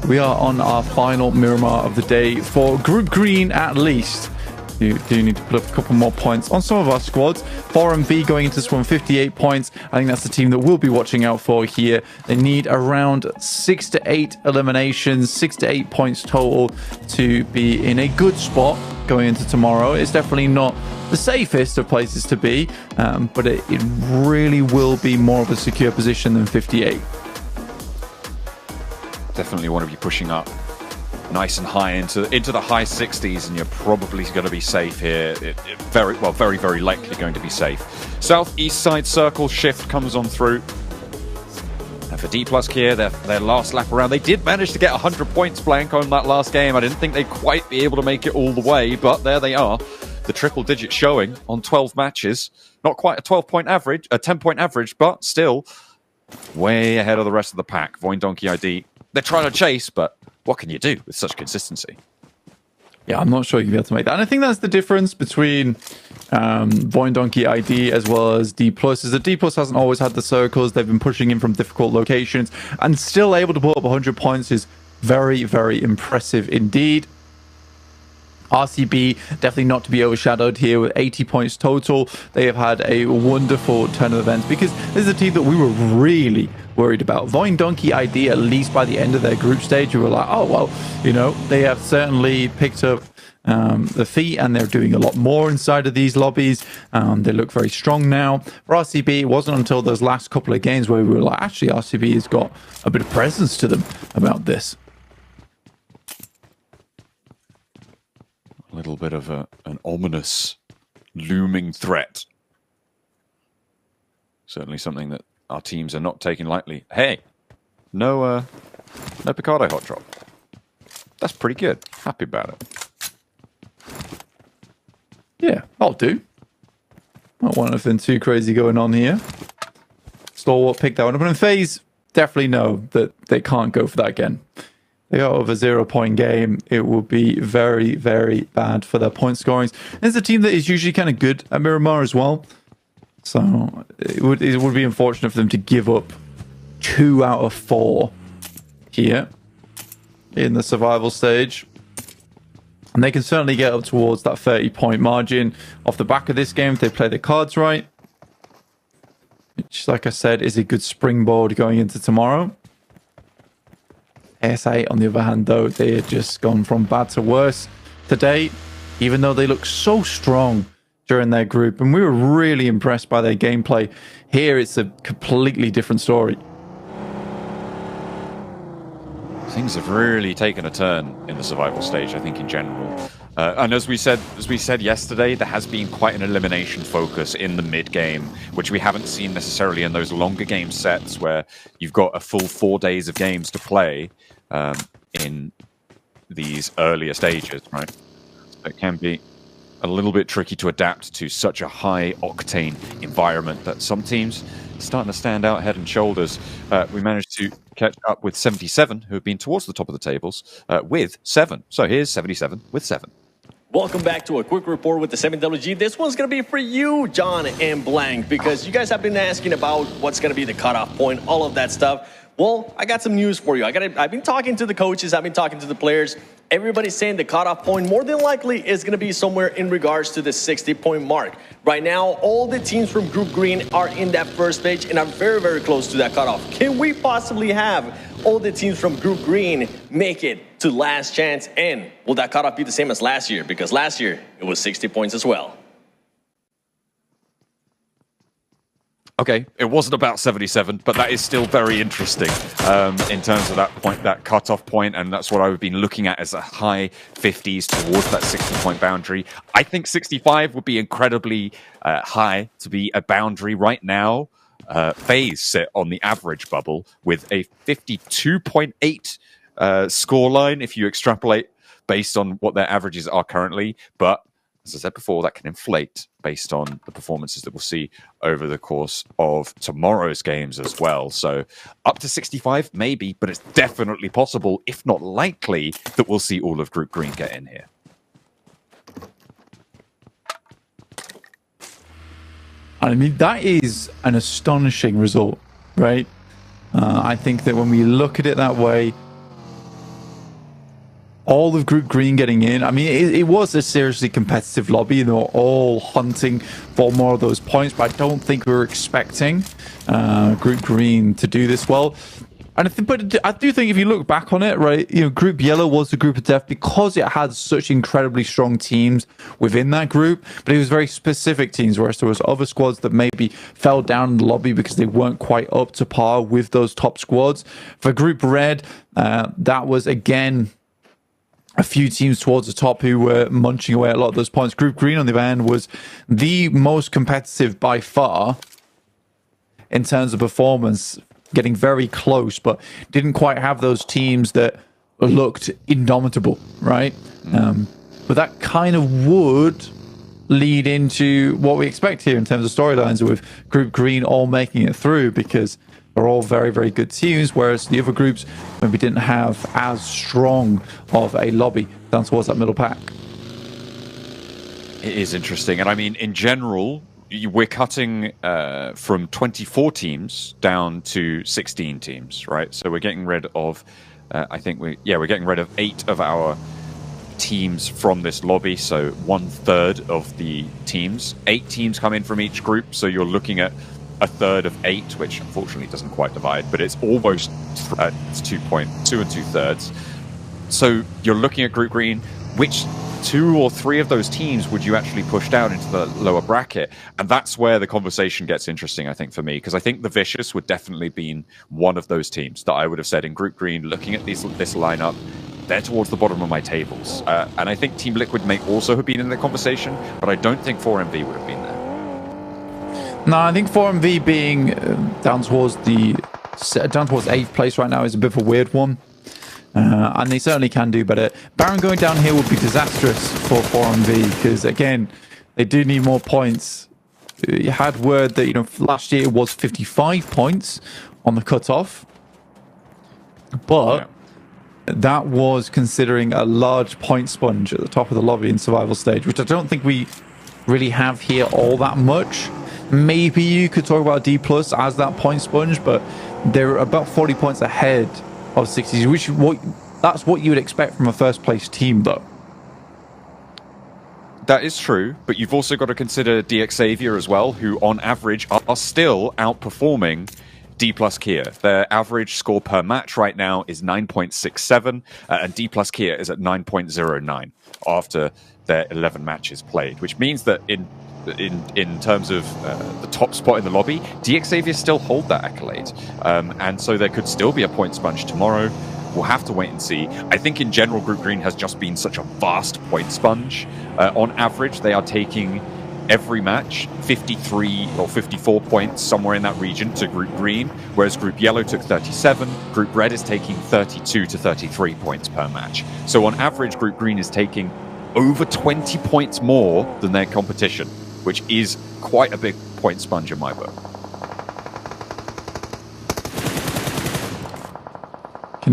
We are on our final Miramar of the day for Group Green, at least. You do need to put up a couple more points on some of our squads. 4MV going into this one, 58 points. I think that's the team that we'll be watching out for here. They need around 6 to 8 eliminations, 6 to 8 points total to be in a good spot going into tomorrow. It's definitely not the safest of places to be, but it really will be more of a secure position than 58. Definitely want to be pushing up nice and high into the high 60s, and you're probably going to be safe here. Very, very likely going to be safe. Southeast side circle shift comes on through. And for D+ here, their last lap around, they did manage to get 100 points blank on that last game. I didn't think they'd quite be able to make it all the way, but there they are. The triple digit showing on 12 matches. Not quite a 12-point average, a 10-point average, but still way ahead of the rest of the pack. Voin Donkey ID, they're trying to chase, but what can you do with such consistency? Yeah, I'm not sure you'll be able to make that. And I think that's the difference between Voin Donkey ID as well as D+, is that D+ hasn't always had the circles. They've been pushing in from difficult locations, and still able to put up 100 points is very, very impressive indeed. RCB definitely not to be overshadowed here with 80 points total. They have had a wonderful turn of events, because this is a team that we were really worried about. Voin Donkey ID, at least by the end of their group stage, we were like, oh, well, you know, they have certainly picked up the feet, and they're doing a lot more inside of these lobbies. They look very strong now. For RCB, it wasn't until those last couple of games where we were like, actually, RCB has got a bit of presence to them about this. A little bit of an ominous, looming threat. Certainly something that our teams are not taking lightly. Hey, no Picardo hot drop. That's pretty good. Happy about it. Yeah, I'll do. Not one anything too crazy going on here. Stalwart picked that one up. And in FaZe, definitely know that they can't go for that again. They are over 0-point game. It will be very, very bad for their point scorings. It's a team that is usually kind of good at Miramar as well. So it would be unfortunate for them to give up 2 out of 4 here in the survival stage. And they can certainly get up towards that 30-point margin off the back of this game if they play the cards right. Which, like I said, is a good springboard going into tomorrow. ASA, on the other hand, though, they had just gone from bad to worse today, even though they look so strong during their group. And we were really impressed by their gameplay. Here, it's a completely different story. Things have really taken a turn in the survival stage, I think, in general. And as we said yesterday, there has been quite an elimination focus in the mid-game, which we haven't seen necessarily in those longer game sets where you've got a full 4 days of games to play in these earlier stages, right? So it can be a little bit tricky to adapt to such a high-octane environment that some teams are starting to stand out head and shoulders. We managed to catch up with 77, who have been towards the top of the tables, with 7. So here's 77 with 7. Welcome back to a quick report with the 7WG. This one's going to be for you, John and Blank, because you guys have been asking about what's going to be the cutoff point, all of that stuff. Well, I got some news for you. I've been talking to the coaches, I've been talking to the players. Everybody's saying the cutoff point more than likely is going to be somewhere in regards to the 60-point mark. Right now, all the teams from Group Green are in that first stage and are very, very close to that cutoff. Can we possibly have all the teams from Group Green make it to last chance? And will that cutoff be the same as last year? Because last year, it was 60 points as well. Okay, it wasn't about 77, but that is still very interesting in terms of that point, that cutoff point, and that's what I've been looking at as a high 50s towards that 60-point boundary. I think 65 would be incredibly high to be a boundary right now. FaZe sit on the average bubble with a 52.8 scoreline if you extrapolate based on what their averages are currently, but as I said before, that can inflate based on the performances that we'll see over the course of tomorrow's games as well. So up to 65, maybe, but it's definitely possible, if not likely, that we'll see all of Group Green get in here. I mean, that is an astonishing result, right? I think that when we look at it that way, all of Group Green getting in, I mean, it was a seriously competitive lobby. They were all hunting for more of those points, but I don't think we were expecting Group Green to do this well. And I do think if you look back on it, right, you know, Group Yellow was the group of death because it had such incredibly strong teams within that group, but it was very specific teams, whereas there was other squads that maybe fell down in the lobby because they weren't quite up to par with those top squads. For Group Red, that was, again, a few teams towards the top who were munching away at a lot of those points. Group Green, on the other hand, was the most competitive by far in terms of performance, getting very close, but didn't quite have those teams that looked indomitable, right? But that kind of would lead into what we expect here in terms of storylines with Group Green all making it through, because they're all very, very good teams, whereas the other groups maybe didn't have as strong of a lobby down towards that middle pack. It is interesting. And I mean, in general, we're cutting from 24 teams down to 16 teams, right? So we're getting rid of, we're getting rid of 8 of our teams from this lobby. So 1/3 of the teams. 8 teams come in from each group. So you're looking at 1/3 of 8, which unfortunately doesn't quite divide, but it's almost it's 2 2/3. So you're looking at Group Green. Which 2 or 3 of those teams would you actually push down into the lower bracket? And that's where the conversation gets interesting, I think, for me, because I think the Vicious would definitely been one of those teams that I would have said in Group Green, looking at this lineup, they're towards the bottom of my tables. And I think Team Liquid may also have been in the conversation, but I don't think 4MV would have been there. No, I think 4MV being down towards 8th place right now is a bit of a weird one. And they certainly can do better. Baron going down here would be disastrous for 4MV because, again, they do need more points. You had word that, you know, last year it was 55 points on the cutoff. But that was considering a large point sponge at the top of the lobby in survival stage, which I don't think we really have here all that much. Maybe you could talk about D+ as that point sponge, but they're about 40 points ahead of 60s, which that's what you would expect from a first place team, though. That is true, but you've also got to consider TXxDEVID as well, who on average are still outperforming D+ Kia. Their average score per match right now is 9.67, and D+ Kia is at 9.09 after their 11 matches played, which means that in terms of the top spot in the lobby, TXxDEVID still hold that accolade. And so there could still be a point sponge tomorrow. We'll have to wait and see. I think in general, Group Green has just been such a vast point sponge. On average, they are taking every match 53 or 54 points, somewhere in that region, to Group Green, whereas Group Yellow took 37. Group Red is taking 32 to 33 points per match. So on average, Group Green is taking over 20 points more than their competition, which is quite a big point sponge in my book.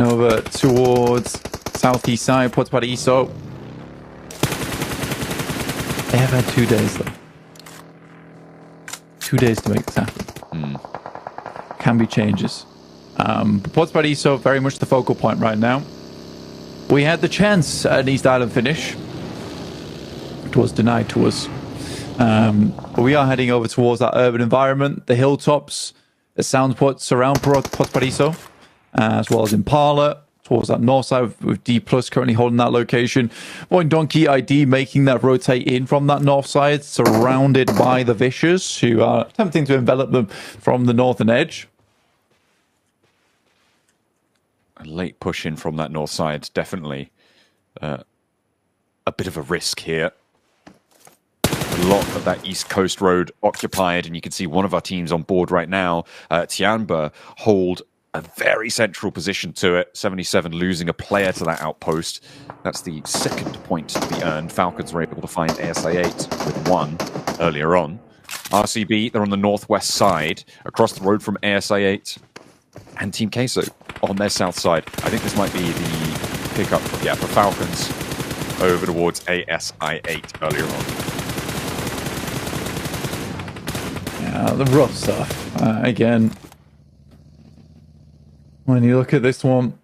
Over towards southeast side, Puerto Paraíso. They have had 2 days, though. 2 days to make this happen. Can be changes. Ports Paradiso very much the focal point right now. We had the chance at an East Island finish. It was denied to us. But we are heading over towards that urban environment, the hilltops, the sound ports around Ports Paradiso, as well as Impala, towards that north side with D Plus currently holding that location. Void Donkey ID making that rotate in from that north side, surrounded by the Vicious, who are attempting to envelop them from the northern edge. A late push in from that north side, definitely a bit of a risk here. A lot of that East Coast road occupied, and you can see one of our teams on board right now, Tianba, hold a very central position to it. 77 losing a player to that outpost. That's the second point to be earned. Falcons were able to find ASI-8 with 1 earlier on. RCB, they're on the northwest side, across the road from ASI-8, and Team Queso on their south side. I think this might be the pickup for Falcons over towards ASI-8 earlier on. Yeah, the rough stuff. Again, when you look at this one,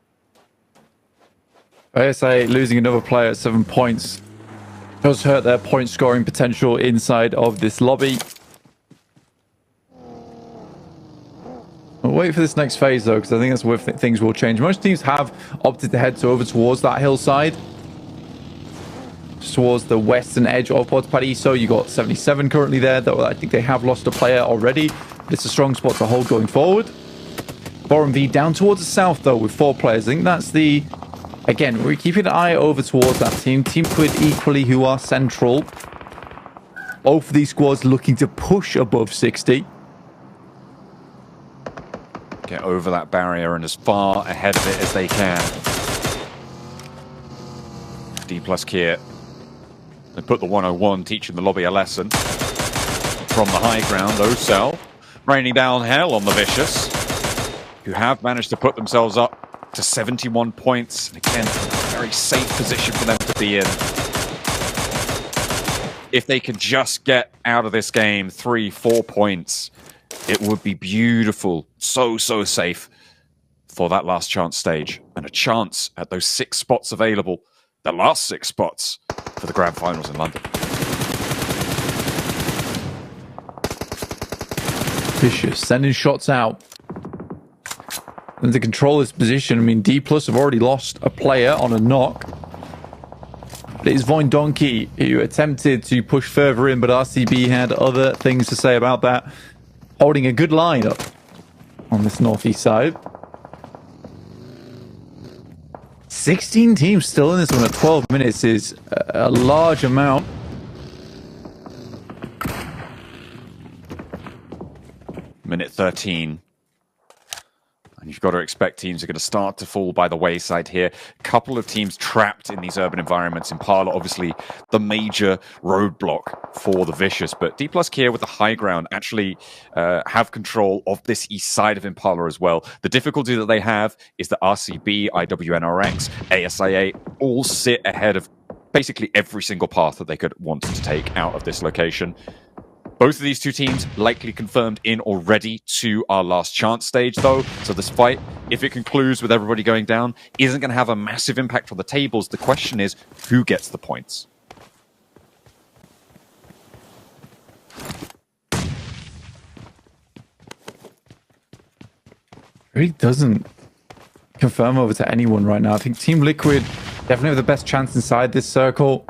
ASI losing another player at 7 points does hurt their point scoring potential inside of this lobby. We'll wait for this next phase though, because I think that's where things will change. Most teams have opted to head over towards that hillside, towards the western edge of Ports Paradiso. You got 77 currently there, though I think they have lost a player already. It's a strong spot to hold going forward. Bgmi down towards the south though with 4 players. I think that's the... Again, we're keeping an eye over towards that team. Team Quid equally, who are central. Both of these squads looking to push above 60. Get over that barrier and as far ahead of it as they can. D plus Kier. They put the 101, teaching the lobby a lesson. From the high ground, Ocel raining down hell on the Vicious, who have managed to put themselves up to 71 points. And again, a very safe position for them to be in. If they can just get out of this game 3-4 points, it would be beautiful. So safe for that last chance stage. And a chance at those 6 spots available. The last 6 spots for the grand finals in London. Vicious sending shots out. And to control this position, I mean, D Plus have already lost a player on a knock. But it is Void Donkey who attempted to push further in, but RCB had other things to say about that. Holding a good line up on this northeast side. 16 teams still in this one at 12 minutes is a large amount. Minute 13. And you've got to expect teams are going to start to fall by the wayside here. A couple of teams trapped in these urban environments. Impala, obviously, the major roadblock for the Vicious. But D plus Kier with the high ground actually have control of this east side of Impala as well. The difficulty that they have is that RCB, IWNRX, ASIA all sit ahead of basically every single path that they could want to take out of this location. Both of these 2 teams likely confirmed in already to our last chance stage, though. So this fight, if it concludes with everybody going down, isn't going to have a massive impact on the tables. The question is, who gets the points? Really doesn't confirm over to anyone right now. I think Team Liquid definitely have the best chance inside this circle.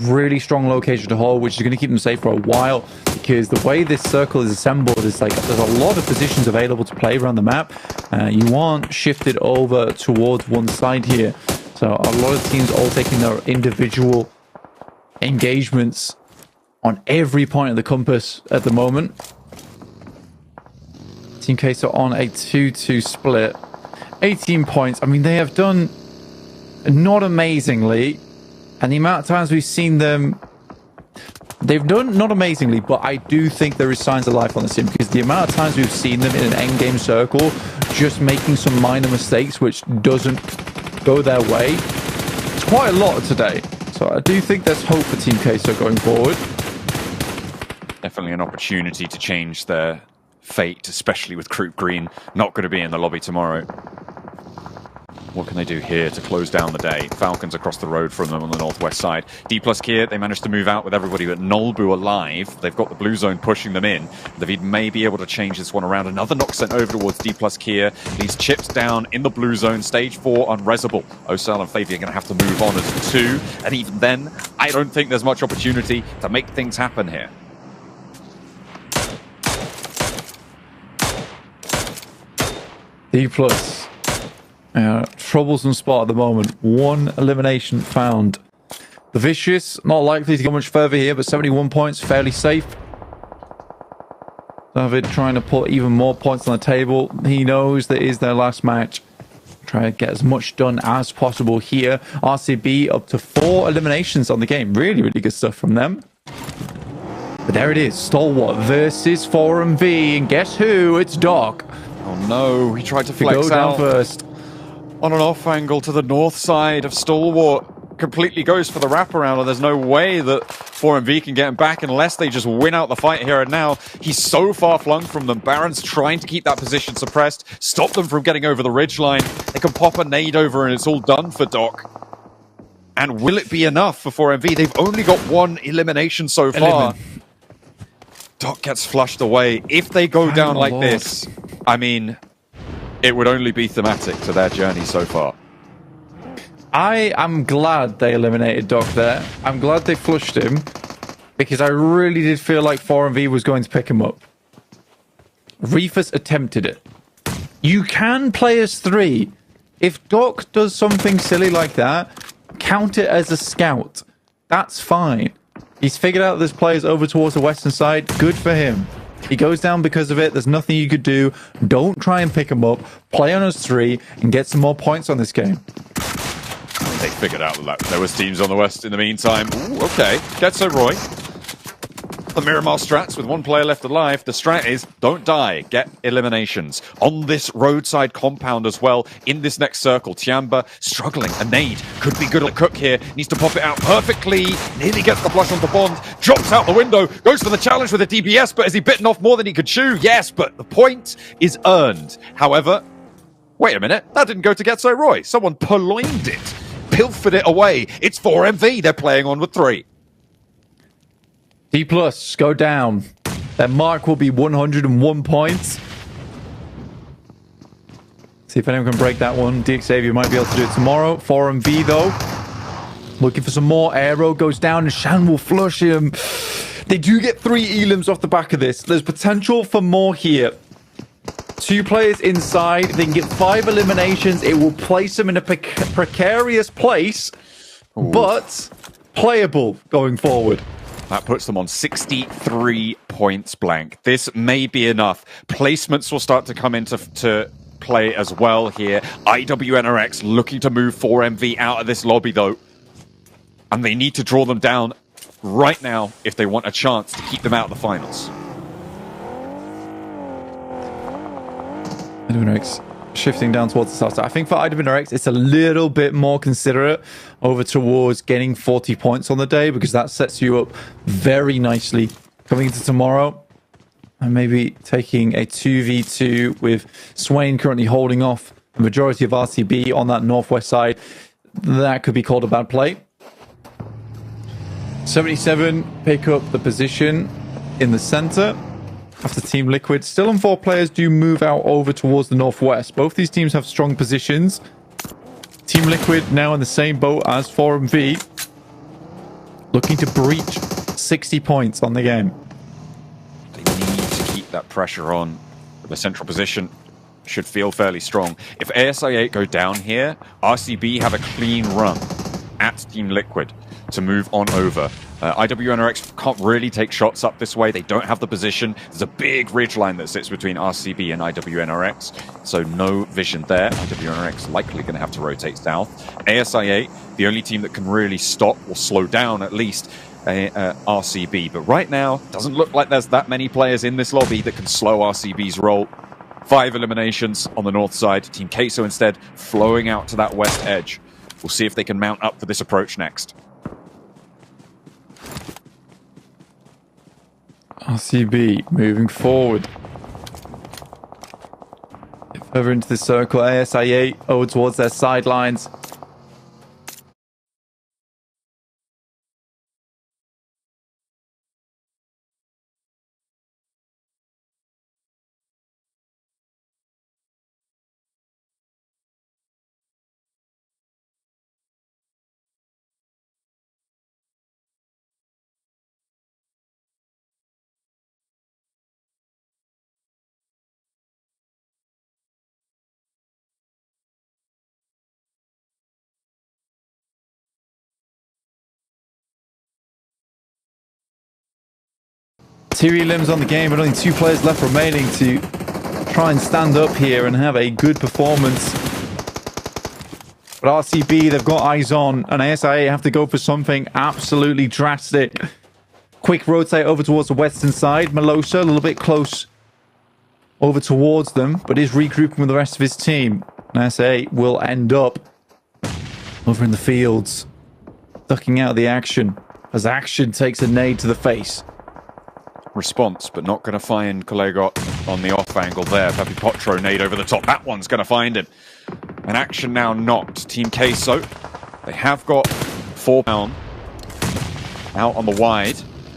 Really strong location to hold, which is going to keep them safe for a while, because the way this circle is assembled is like there's a lot of positions available to play around the map. You aren't shifted over towards one side here, so a lot of teams all taking their individual engagements on every point of the compass at the moment. Team Queso on a 2-2 split, 18 points. I mean, they have done not amazingly. And the amount of times we've seen them, they've done not amazingly, but I do think there is signs of life on this team, because the amount of times we've seen them in an endgame circle, just making some minor mistakes, which doesn't go their way, it's quite a lot today. So I do think there's hope for Team Queso going forward. Definitely an opportunity to change their fate, especially with Croup Green not going to be in the lobby tomorrow. What can they do here to close down the day? Falcons across the road from them on the northwest side. D plus Kia, they managed to move out with everybody but Nolbu alive. They've got the blue zone pushing them in. DEVID may be able to change this one around. Another knock sent over towards D plus Kia. These chips down in the blue zone. Stage 4 unresable. Osal and Favi are going to have to move on as 2. And even then, I don't think there's much opportunity to make things happen here. D plus. Troublesome spot at the moment. 1 elimination found. The Vicious, not likely to go much further here, but 71 points, fairly safe. DEVID trying to put even more points on the table. He knows that is their last match. Try to get as much done as possible here. RCB up to 4 eliminations on the game. Really, really good stuff from them. But there it is. Stalwart versus 4MV. And guess who? It's Doc. Oh no, he tried to flex go down out first. On an off angle to the north side of Stalwart. Completely goes for the wraparound, and there's no way that 4MV can get him back unless they just win out the fight here and now. He's so far flung from them. Baron's trying to keep that position suppressed, stop them from getting over the ridgeline. They can pop a nade over and it's all done for Doc. And will it be enough for 4MV? They've only got 1 elimination so far. Doc gets flushed away. If they go down like this, I mean, it would only be thematic to their journey so far. I am glad they eliminated Doc there. I'm glad they flushed him, because I really did feel like 4MV was going to pick him up. Reefus attempted it. You can play as 3. If Doc does something silly like that, count it as a scout. That's fine. He's figured out there's players over towards the western side. Good for him. He goes down because of it. There's nothing you could do. Don't try and pick him up. Play on as 3 and get some more points on this game. They figured out that there was teams on the west in the meantime. Ooh, okay. Getso Roy. The Miramar strats with 1 player left alive. The strat is don't die, get eliminations. On this roadside compound as well, in this next circle, Tiamba struggling. A nade could be good at Cook here. Needs to pop it out perfectly. Nearly gets the flush on the Bond. Drops out the window. Goes for the challenge with a DBS, but has he bitten off more than he could chew? Yes, but the point is earned. However, wait a minute. That didn't go to Getso Roy. Someone purloined it. Pilfered it away. It's 4MV. They're playing on with 3. D plus, go down. Their mark will be 101 points. See if anyone can break that one. TXxDEVID might be able to do it tomorrow. 4MV though. Looking for some more. Aero goes down and Shan will flush him. They do get 3 elims off the back of this. There's potential for more here. 2 players inside. They can get 5 eliminations. It will place them in a precarious place, but playable going forward. That puts them on 63 points blank. This may be enough. Placements will start to come into play as well here. IWNRX looking to move 4MV out of this lobby though. And they need to draw them down right now if they want a chance to keep them out of the finals. IWNRX shifting down towards the south side. I think for IWNRX, it's a little bit more considerate over towards getting 40 points on the day, because that sets you up very nicely coming into tomorrow. And maybe taking a 2v2 with Swain currently holding off the majority of RCB on that northwest side. That could be called a bad play. 77 pick up the position in the center. After Team Liquid, still on 4 players do move out over towards the northwest. Both these teams have strong positions. Team Liquid now in the same boat as 4MV. Looking to breach 60 points on the game. They need to keep that pressure on. The central position should feel fairly strong. If ASI8 go down here, RCB have a clean run at Team Liquid to move on over. IWNRX can't really take shots up this way. They don't have the position. There's a big ridgeline that sits between RCB and IWNRX, so no vision there. IWNRX likely going to have to rotate south. ASI8, the only team that can really stop or slow down at least RCB. But right now, doesn't look like there's that many players in this lobby that can slow RCB's roll. 5 eliminations on the north side. Team Queso instead flowing out to that west edge. We'll see if they can mount up for this approach next. RCB moving forward. Over into the circle, ASIA over towards their sidelines. Tiri Lim's on the game, but only 2 players left remaining to try and stand up here and have a good performance. But RCB, they've got eyes on, and ASIA have to go for something absolutely drastic. Quick rotate over towards the western side. Malosha a little bit close over towards them, but is regrouping with the rest of his team. And ASIA will end up over in the fields, ducking out of the action as Action takes a nade to the face. Response, but not going to find Kolegot on the off angle there. Papi Potro nade over the top. That one's going to find him. And Action now knocked. Team Queso, they have got 4 down out on the wide,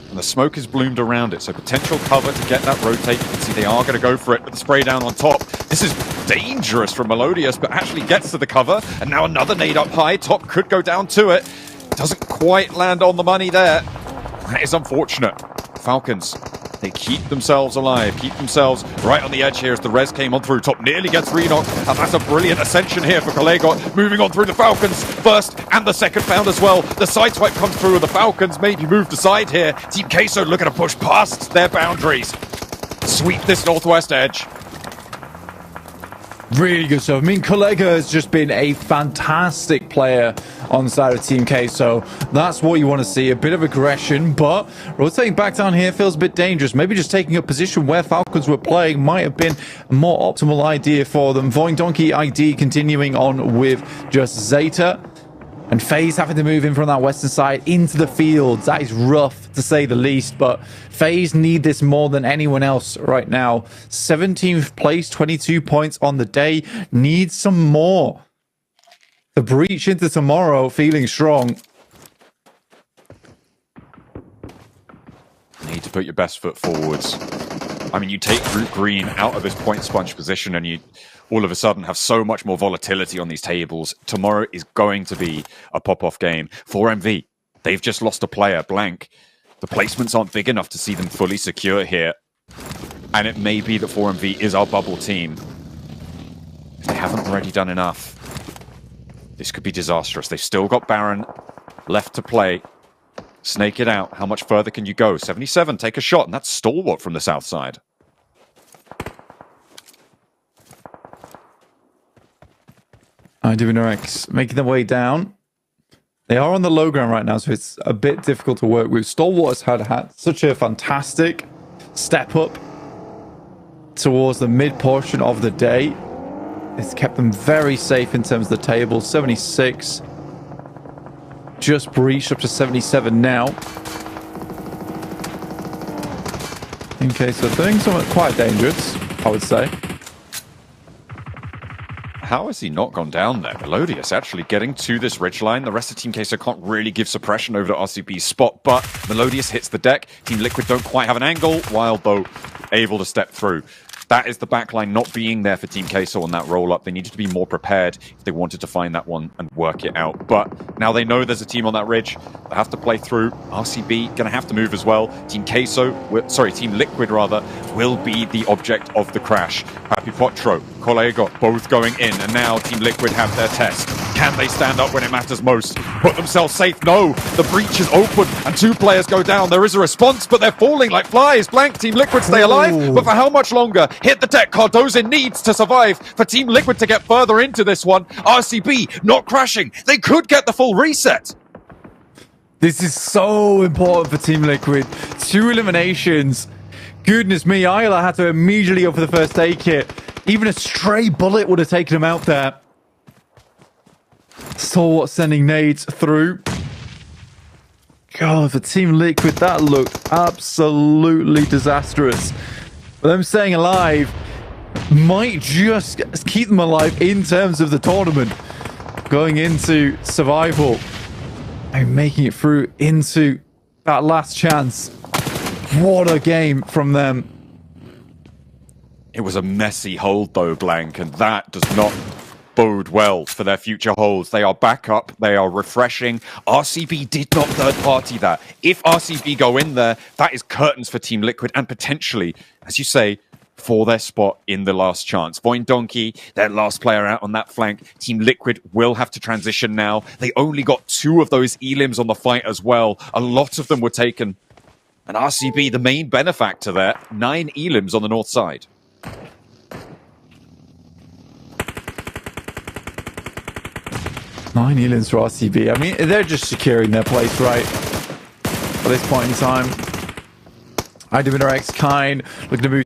and the smoke is bloomed around it, so potential cover to get that rotate. You can see they are going to go for it with the spray down on top. This is dangerous from Melodious, but actually gets to the cover, and now another nade up high. Top could go down to it. Doesn't quite land on the money there. That is unfortunate. Falcons, they keep themselves alive, keep themselves right on the edge here as the res came on through. Top nearly gets re-knocked, and that's a brilliant ascension here for Kolegot. Moving on through the Falcons, first and the second found as well. The side swipe comes through, and the Falcons maybe moved aside here. Team Queso looking to push past their boundaries. Sweep this northwest edge. Really good stuff. I mean, Kollega has just been a fantastic player on the side of Team Queso. That's what you want to see. A bit of aggression, but rotating back down here feels a bit dangerous. Maybe just taking a position where Falcons were playing might have been a more optimal idea for them. Voin Donkey ID continuing on with just Zeta. And FaZe having to move in from that western side into the fields. That is rough, to say the least, but FaZe need this more than anyone else right now. 17th place, 22 points on the day. Needs some more. The breach into tomorrow, feeling strong. Need to put your best foot forwards. I mean, you take Root Green out of his point sponge position and you all of a sudden have so much more volatility on these tables. Tomorrow is going to be a pop-off game. 4MV, they've just lost a player, Blank. The placements aren't big enough to see them fully secure here. And it may be that 4MV is our bubble team. If they haven't already done enough, this could be disastrous. They've still got Baron left to play. Snake it out. How much further can you go? 77, take a shot, and that's Stalwart from the south side. DEVID making their way down. They are on the low ground right now, so it's a bit difficult to work with. Stalwart has had such a fantastic step up towards the mid portion of the day. It's kept them very safe in terms of the table. 76. Just breached up to 77 now. Okay, so doing something quite dangerous, I would say. How has he not gone down there? Melodious actually getting to this ridgeline. The rest of Team Queso can't really give suppression over to RCB's spot, but Melodious hits the deck. Team Liquid don't quite have an angle. Wild, though, able to step through. That is the backline not being there for Team Queso on that roll-up. They needed to be more prepared if they wanted to find that one and work it out. But now they know there's a team on that ridge. They have to play through. RCB going to have to move as well. Team Liquid rather, will be the object of the crash. Papi Potro, Kolegot, both going in. And now Team Liquid have their test. Can they stand up when it matters most? Put themselves safe? No. The breach is open and 2 players go down. There is a response, but they're falling like flies. Blank, Team Liquid stay alive, but for how much longer? Hit the deck. Cardoza needs to survive for Team Liquid to get further into this one. RCB not crashing. They could get the full reset. This is so important for Team Liquid. 2 eliminations. Goodness me, Isla had to immediately go for the first aid kit. Even a stray bullet would have taken him out there. Stalwart sending nades through. God, for Team Liquid, that looked absolutely disastrous. But them staying alive might just keep them alive in terms of the tournament. Going into survival and making it through into that last chance. What a game from them. It was a messy hold though, Blank, and that does not bode well for their future holds. They are back up, they are refreshing. RCB did not third party that. If RCB go in there, that is curtains for Team Liquid and potentially, as you say, for their spot in the last chance. Voin Donkey, their last player out on that flank. Team Liquid will have to transition now. They only got 2 of those elims on the fight as well. A lot of them were taken. And RCB, the main benefactor there, 9 elims on the north side. Nine elims for RCB. I mean, they're just securing their place, right? At this point in time. IDevinRX, Kine, looking to move